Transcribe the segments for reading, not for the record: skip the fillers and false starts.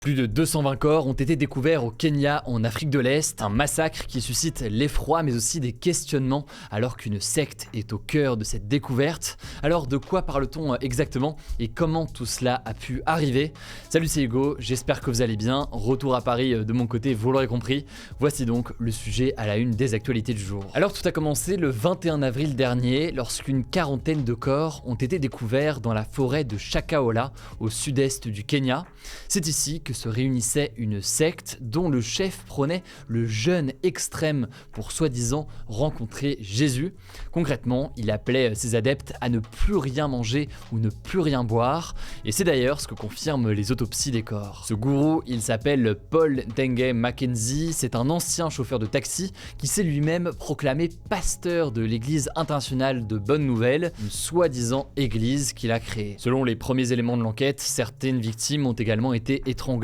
Plus de 220 corps ont été découverts au Kenya, en Afrique de l'Est, un massacre qui suscite l'effroi mais aussi des questionnements alors qu'une secte est au cœur de cette découverte. Alors de quoi parle-t-on exactement et comment tout cela a pu arriver? Salut, c'est Hugo, j'espère que vous allez bien. Retour à Paris de mon côté, vous l'aurez compris. Voici donc le sujet à la une des actualités du jour. Alors tout a commencé le 21 avril dernier lorsqu'une quarantaine de corps ont été découverts dans la forêt de Shakahola au sud-est du Kenya. C'est ici que se réunissait une secte dont le chef prônait le jeûne extrême pour soi-disant rencontrer Jésus. Concrètement, il appelait ses adeptes à ne plus rien manger ou ne plus rien boire, et c'est d'ailleurs ce que confirment les autopsies des corps. Ce gourou, il s'appelle Paul Nthenge Mackenzie, c'est un ancien chauffeur de taxi qui s'est lui-même proclamé pasteur de l'église internationale de Bonne Nouvelle, une soi-disant église qu'il a créée. Selon les premiers éléments de l'enquête, certaines victimes ont également été étranglées,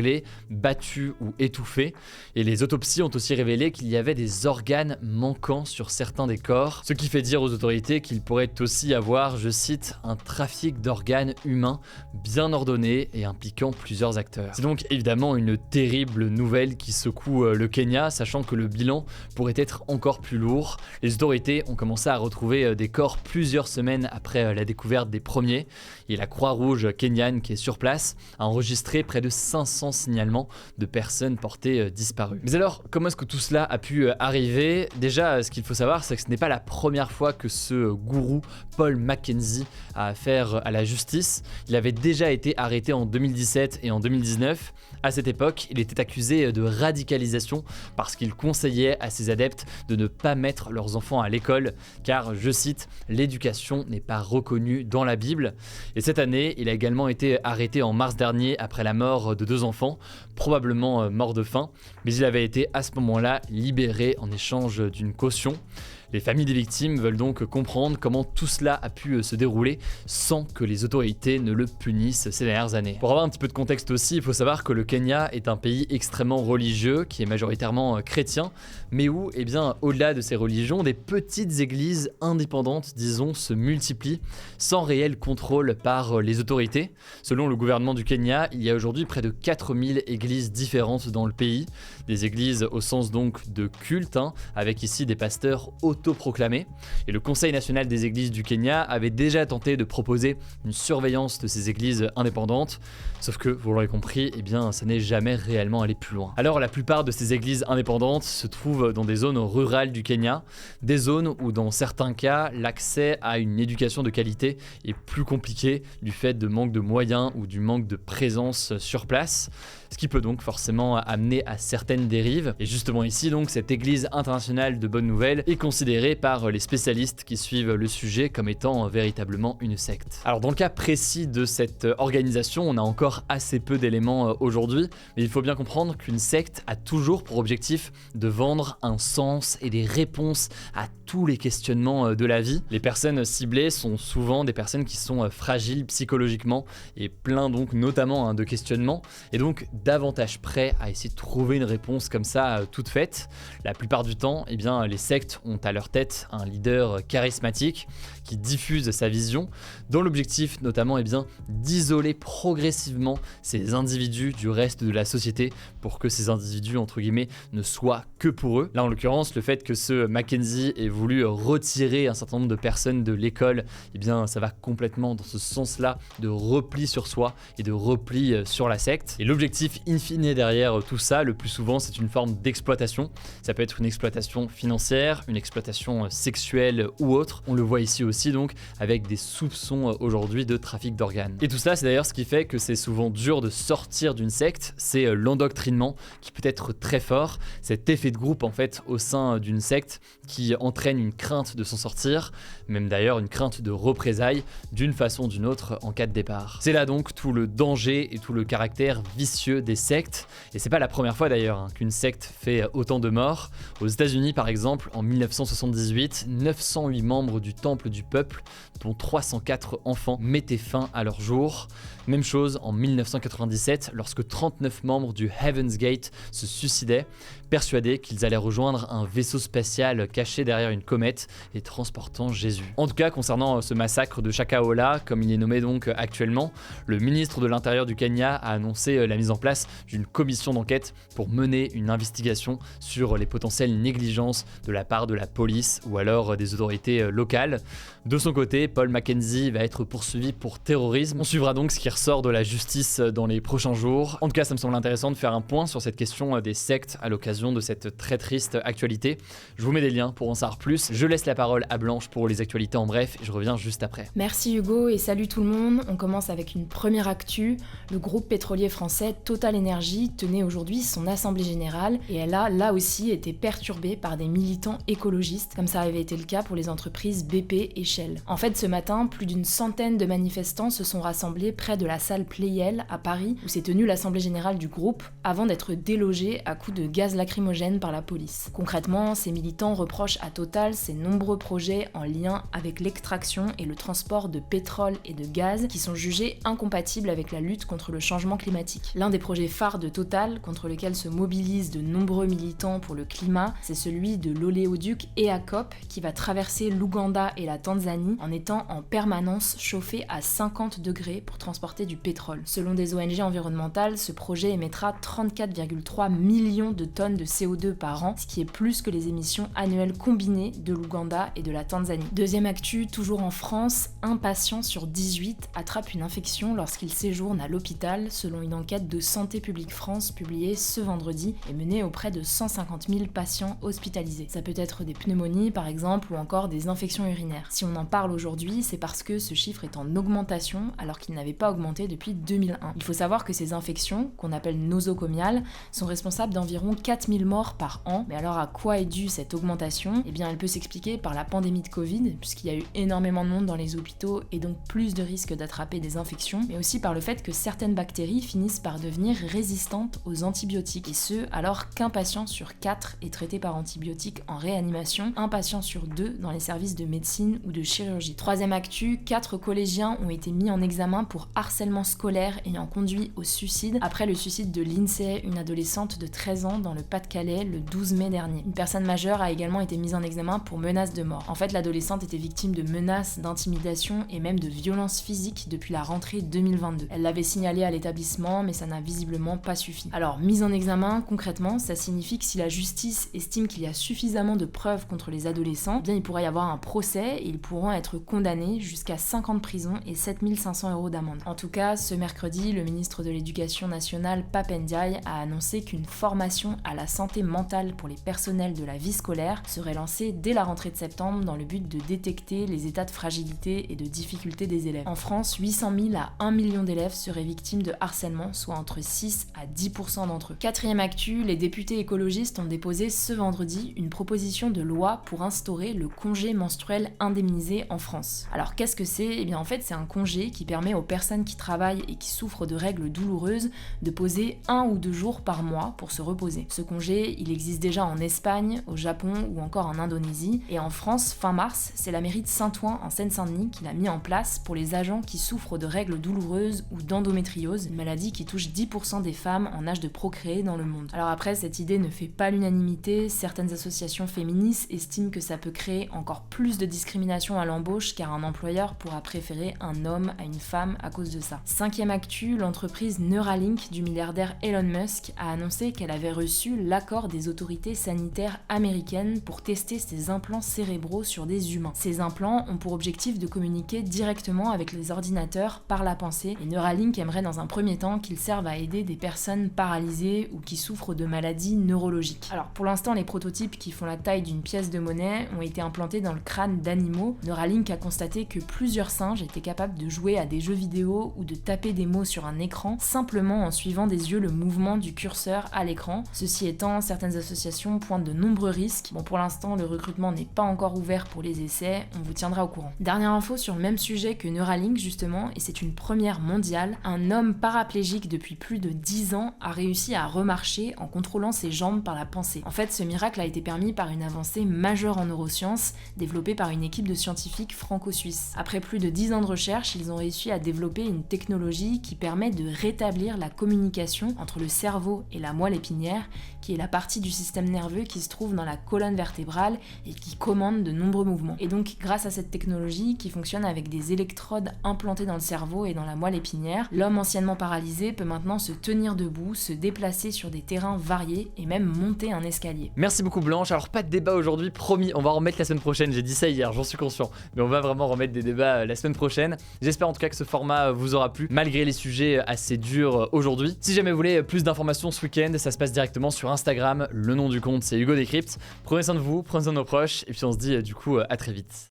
battus ou étouffés, et les autopsies ont aussi révélé qu'il y avait des organes manquants sur certains des corps, ce qui fait dire aux autorités qu'il pourrait aussi avoir, je cite, un trafic d'organes humains bien ordonné et impliquant plusieurs acteurs. C'est donc évidemment une terrible nouvelle qui secoue le Kenya, sachant que le bilan pourrait être encore plus lourd. Les autorités ont commencé à retrouver des corps plusieurs semaines après la découverte des premiers, et la Croix-Rouge kenyane qui est sur place a enregistré près de 500 signalements de personnes portées disparues. Mais alors, comment est-ce que tout cela a pu arriver? Déjà, ce qu'il faut savoir, c'est que ce n'est pas la première fois que ce gourou, Paul Mackenzie, a affaire à la justice. Il avait déjà été arrêté en 2017 et en 2019. À cette époque, il était accusé de radicalisation parce qu'il conseillait à ses adeptes de ne pas mettre leurs enfants à l'école, car, je cite, l'éducation n'est pas reconnue dans la Bible. Et cette année, il a également été arrêté en mars dernier après la mort de deux enfants, probablement morts de faim, mais il avait été à ce moment-là libéré en échange d'une caution. Les familles des victimes veulent donc comprendre comment tout cela a pu se dérouler sans que les autorités ne le punissent ces dernières années. Pour avoir un petit peu de contexte aussi, il faut savoir que le Kenya est un pays extrêmement religieux, qui est majoritairement chrétien, mais où, au-delà de ces religions, des petites églises indépendantes, disons, se multiplient sans réel contrôle par les autorités. Selon le gouvernement du Kenya, il y a aujourd'hui près de 4000 églises différentes dans le pays, des églises au sens donc de culte, avec ici des pasteurs autoproclamés. Et le Conseil national des églises du Kenya avait déjà tenté de proposer une surveillance de ces églises indépendantes, sauf que, vous l'aurez compris, ça n'est jamais réellement allé plus loin. Alors la plupart de ces églises indépendantes se trouvent dans des zones rurales du Kenya, des zones où dans certains cas, l'accès à une éducation de qualité est plus compliqué du fait de manque de moyens ou du manque de présence sur place, ce qui peut donc forcément amener à certaines dérives. Et justement ici, donc, cette église internationale de Bonne Nouvelle est considérée par les spécialistes qui suivent le sujet comme étant véritablement une secte. Alors dans le cas précis de cette organisation, on a encore assez peu d'éléments aujourd'hui, mais il faut bien comprendre qu'une secte a toujours pour objectif de vendre un sens et des réponses à tous les questionnements de la vie. Les personnes ciblées sont souvent des personnes qui sont fragiles psychologiquement et plein donc notamment de questionnements, et donc davantage prêts à essayer de trouver une réponse comme ça toute faite. La plupart du temps, les sectes ont à leur tête un leader charismatique qui diffuse sa vision, dont l'objectif notamment d'isoler progressivement ces individus du reste de la société pour que ces individus entre guillemets ne soient que pour eux. Là en l'occurrence, le fait que ce Mackenzie ait voulu retirer un certain nombre de personnes de l'école, ça va complètement dans ce sens-là de repli sur soi et de repli sur la secte. Et l'objectif in fine derrière tout ça, le plus souvent, c'est une forme d'exploitation. Ça peut être une exploitation financière, une exploitation sexuelle ou autre. On le voit ici aussi donc avec des soupçons aujourd'hui de trafic d'organes. Et tout ça, c'est d'ailleurs ce qui fait que c'est souvent dur de sortir d'une secte, c'est l'endoctrinement qui peut être très fort, cet effet de groupe en fait au sein d'une secte qui entraîne une crainte de s'en sortir, même d'ailleurs une crainte de représailles d'une façon ou d'une autre en cas de départ. C'est là donc tout le danger et tout le caractère vicieux des sectes, et c'est pas la première fois d'ailleurs qu'une secte fait autant de morts. Aux États-Unis par exemple, en 1970, 1978, 908 membres du Temple du Peuple, dont 304 enfants, mettaient fin à leur jour. Même chose en 1997, lorsque 39 membres du Heaven's Gate se suicidaient, persuadés qu'ils allaient rejoindre un vaisseau spatial caché derrière une comète et transportant Jésus. En tout cas, concernant ce massacre de Shakahola, comme il est nommé donc actuellement, le ministre de l'Intérieur du Kenya a annoncé la mise en place d'une commission d'enquête pour mener une investigation sur les potentielles négligences de la part de la police ou alors des autorités locales. De son côté, Paul Mackenzie va être poursuivi pour terrorisme. On suivra donc ce qui ressort de la justice dans les prochains jours. En tout cas, ça me semble intéressant de faire un point sur cette question des sectes à l'occasion de cette très triste actualité. Je vous mets des liens pour en savoir plus. Je laisse la parole à Blanche pour les actualités en bref et je reviens juste après. Merci Hugo et salut tout le monde. On commence avec une première actu. Le groupe pétrolier français Total Energy tenait aujourd'hui son assemblée générale et elle a là aussi été perturbée par des militants écologistes, comme ça avait été le cas pour les entreprises BP et Shell. En fait, ce matin, plus d'une centaine de manifestants se sont rassemblés près de la salle Playel à Paris, où s'est tenue l'assemblée générale du groupe, avant d'être délogés à coups de gaz lacrymogène par la police. Concrètement, ces militants reprochent à Total ses nombreux projets en lien avec l'extraction et le transport de pétrole et de gaz qui sont jugés incompatibles avec la lutte contre le changement climatique. L'un des projets phares de Total, contre lequel se mobilisent de nombreux militants pour le climat, c'est celui de l'oléoduc EACOP qui va traverser l'Ouganda et la Tanzanie en étant en permanence chauffé à 50 degrés pour transporter du pétrole. Selon des ONG environnementales, ce projet émettra 34,3 millions de tonnes de CO2 par an, ce qui est plus que les émissions annuelles combinées de l'Ouganda et de la Tanzanie. Deuxième actu, toujours en France, un patient sur 18 attrape une infection lorsqu'il séjourne à l'hôpital, selon une enquête de Santé publique France publiée ce vendredi et menée auprès de 150 000 patients hospitalisés. Ça peut être des pneumonies par exemple ou encore des infections urinaires. Si on en parle aujourd'hui, c'est parce que ce chiffre est en augmentation alors qu'il n'avait pas augmenté depuis 2001. Il faut savoir que ces infections, qu'on appelle nosocomiales, sont responsables d'environ 4000 morts par an. Mais alors à quoi est due cette augmentation ? Eh bien elle peut s'expliquer par la pandémie de Covid, puisqu'il y a eu énormément de monde dans les hôpitaux et donc plus de risques d'attraper des infections, mais aussi par le fait que certaines bactéries finissent par devenir résistantes aux antibiotiques, et ce alors qu'un patient sur 4 est traité par antibiotiques en réanimation, un patient sur 2 dans les services de médecine ou de chirurgie. Troisième actu, 4 collégiens ont été mis en examen pour harcèlement scolaire ayant conduit au suicide après le suicide de Lindsay, une adolescente de 13 ans dans le Pas-de-Calais le 12 mai dernier. Une personne majeure a également été mise en examen pour menace de mort. En fait, l'adolescente était victime de menaces, d'intimidation et même de violences physiques depuis la rentrée 2022. Elle l'avait signalé à l'établissement, mais ça n'a visiblement pas suffi. Alors, mise en examen, concrètement, ça signifie que si la justice estime qu'il y a suffisamment de preuves contre les adolescents, eh bien il pourrait y avoir un procès et ils pourront être condamnés jusqu'à 5 ans de prison et 7 500 € d'amende. En tout cas, ce mercredi, le ministre de l'Éducation nationale, Pap Ndiaye, a annoncé qu'une formation à la santé mentale pour les personnels de la vie scolaire serait lancée dès la rentrée de septembre dans le but de détecter les états de fragilité et de difficulté des élèves. En France, 800 000 à 1 million d'élèves seraient victimes de harcèlement, soit entre 6 à 10% d'entre eux. Quatrième actu, les députés écologistes ont déposé ce vendredi une proposition de loi pour instaurer le congé menstruel indemnisé en France. Alors qu'est-ce que c'est ? Eh bien en fait c'est un congé qui permet aux personnes qui travaillent et qui souffrent de règles douloureuses de poser 1 ou 2 jours par mois pour se reposer. Ce congé, il existe déjà en Espagne, au Japon ou encore en Indonésie, et en France, fin mars, c'est la mairie de Saint-Ouen en Seine-Saint-Denis qui l'a mis en place pour les agents qui souffrent de règles douloureuses ou d'endométriose, une maladie qui touche 10% des femmes en âge de procréer dans le monde. Alors après, cette idée ne fait pas l'unanimité, certaines associations féministes estiment que ça peut créer encore plus de discrimination à l'embauche car un employeur pourra préférer un homme à une femme à cause de ça. Cinquième actu, l'entreprise Neuralink du milliardaire Elon Musk a annoncé qu'elle avait reçu l'accord des autorités sanitaires américaines pour tester ses implants cérébraux sur des humains. Ces implants ont pour objectif de communiquer directement avec les ordinateurs par la pensée et Neuralink aimerait dans un premier temps qu'ils servent à aider des personnes paralysées ou qui souffrent de maladies neurologiques. Alors pour l'instant, les prototypes qui font la taille d'une pièce de monnaie ont été implantés dans le crâne d'animaux. Neuralink a constaté que plusieurs singes étaient capables de jouer à des jeux vidéo ou de taper des mots sur un écran simplement en suivant des yeux le mouvement du curseur à l'écran. Ceci étant, certaines associations pointent de nombreux risques. Bon, pour l'instant, le recrutement n'est pas encore ouvert pour les essais, on vous tiendra au courant. Dernière info sur le même sujet que Neuralink justement, et c'est une première mondiale, un homme paraplégique depuis plus de 10 ans a réussi à remarcher en contrôlant ses jambes par la pensée. En fait, ce miracle a été permis par une avancée majeur en neurosciences, développé par une équipe de scientifiques franco-suisses. Après plus de 10 ans de recherche, ils ont réussi à développer une technologie qui permet de rétablir la communication entre le cerveau et la moelle épinière, qui est la partie du système nerveux qui se trouve dans la colonne vertébrale et qui commande de nombreux mouvements. Et donc, grâce à cette technologie qui fonctionne avec des électrodes implantées dans le cerveau et dans la moelle épinière, l'homme anciennement paralysé peut maintenant se tenir debout, se déplacer sur des terrains variés et même monter un escalier. Merci beaucoup Blanche, alors pas de débat aujourd'hui, promis, on va remettre la semaine prochaine, j'ai dit ça hier, j'en suis conscient, mais on va vraiment remettre des débats la semaine prochaine. J'espère en tout cas que ce format vous aura plu, malgré les sujets assez durs aujourd'hui. Si jamais vous voulez plus d'informations ce week-end, ça se passe directement sur Instagram, le nom du compte c'est Hugo Décrypte. Prenez soin de vous, prenez soin de nos proches, et puis on se dit du coup à très vite.